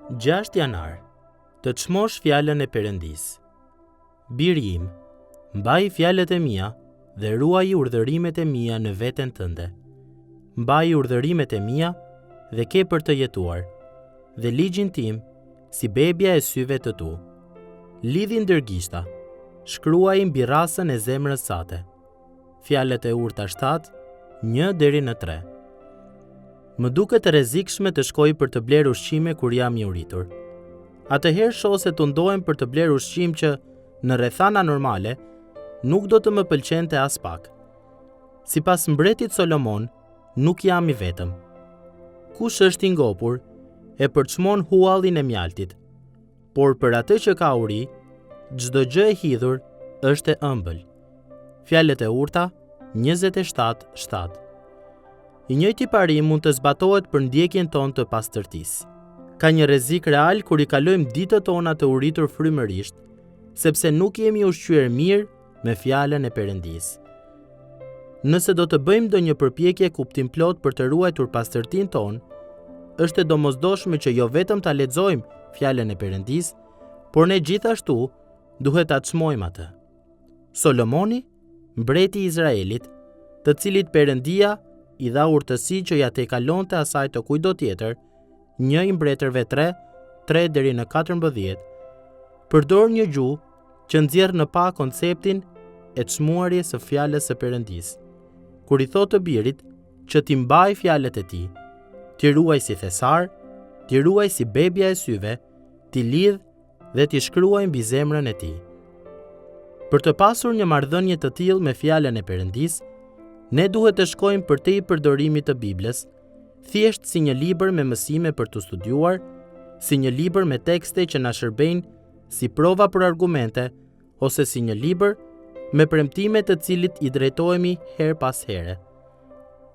6 janar, të çmosh fjalën e Perëndis. Biri im, mbaj fjalët e mia dhe ruaj urdhërimet e mia në veten tënde. Mbaj urdhërimet e mia dhe ke për të jetuar, dhe ligjin tim si bebja e syve të tu. Lidhi ndërgishta, shkruaj mbi rasën e zemrës sate. Fjalët e urta 7, 1-3. Më duket e rrezikshme të shkoj për të bler ushqime kur jam i uritur. Atëherë shoh se të ndohem për të bler ushqim që, në rrethana normale, nuk do të më pëlqente as pak. Sipas mbretit Solomon, nuk jam i vetëm. Kush është i ngopur, e përçmon huallin e mjaltit, por për atë që ka uri, çdo gjë e hidhur është e ëmbël. Fjalët e urta 27:7. I njëjti parim mund të zbatohet për ndjekjen tonë të pastërtisë. Ka një rrezik real kur i kalojmë ditët tona të uritur frymërisht, sepse nuk jemi ushqyer mirë me fjalën e Perëndisë. Nëse do të bëjmë ndonjë përpjekje kuptimplot për të ruajtur pastërtinë tonë, është e domosdoshme që jo vetëm ta lexojmë fjalën e Perëndisë, por ne gjithashtu duhet ta çmojmë atë. Solomoni, mbreti i Izraelit, të cilit Perëndia i dha urtësi që ja tejkalonte asaj të kujdo tjetër, 1 Mbretërve 3, 3-14, përdor një gjuhë që nxjerr në pa konceptin e çmuarjes së fjalës së Perëndisë. Kur i thotë të birit që ti mbaj fjalët e tij, ti ruaj si thesar, ti ruaj si bebja e syve, ti lidh dhe ti shkruaj mbi zemrën e tij. Për të pasur një marrëdhënie të tillë me fjalën e Perëndisë, ne duhet të shkojmë përtej përdorimit të Biblës, thjesht si një libër me mësime për të studiuar, si një libër me tekste që na shërbejnë si prova për argumente, ose si një libër me premtime të cilit i drejtohemi her pas here.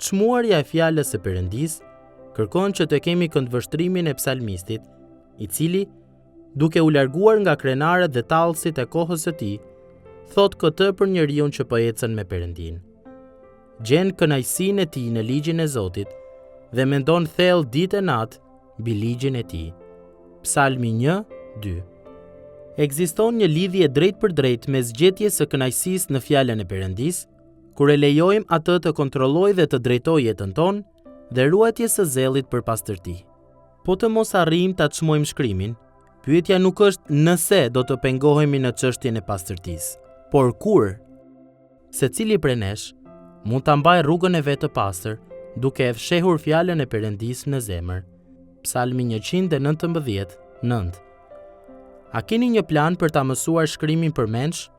Çmuarja e fjalës së Perëndisë kërkon që të kemi këndvështrimin e psalmistit, i cili, duke u larguar nga krenaret dhe tallësit e kohës së tij, thot këtë për njeriu që po ecën me Perëndin. Gjen kënaqësinë e tij në ligjin e Zotit dhe mendon thellë ditë e natë mbi ligjin e tij. Psalmi 1:2. Ekziston një lidhje drejtpërdrejt mes gjetjes së kënaqësisë në fjalën e Perëndisë, kur e lejojmë atë të kontrollojë dhe të drejtojë jetën tonë, dhe ruajtjes së zellit për pastërti. Po të mos arrijmë ta çmojmë shkrimin, pyetja nuk është nëse do të pengohemi në çështjen e pastërtisë, por kur. Secili prej nesh mund ta mbajë rrugën e vet të pastër, duke e fshehur fjalën e Perëndisë në zemër. Psalmi 119:9. A keni një plan për ta mësuar shkrimin përmendsh?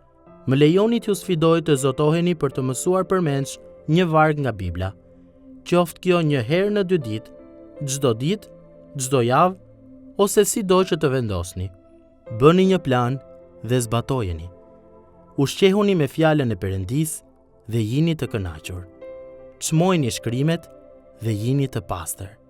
Më lejoni t'ju sfidoj të zotoheni për të mësuar përmendsh një varg nga Bibla. Qoftë kjo një herë në 2 ditë, çdo javë, ose sido që të vendosni. Bëni një plan dhe zbatojeni. Ushqehuni me fjalën e Perëndisë dhe jini të kënaqur. Çmojini shkrimet dhe jini të pastër.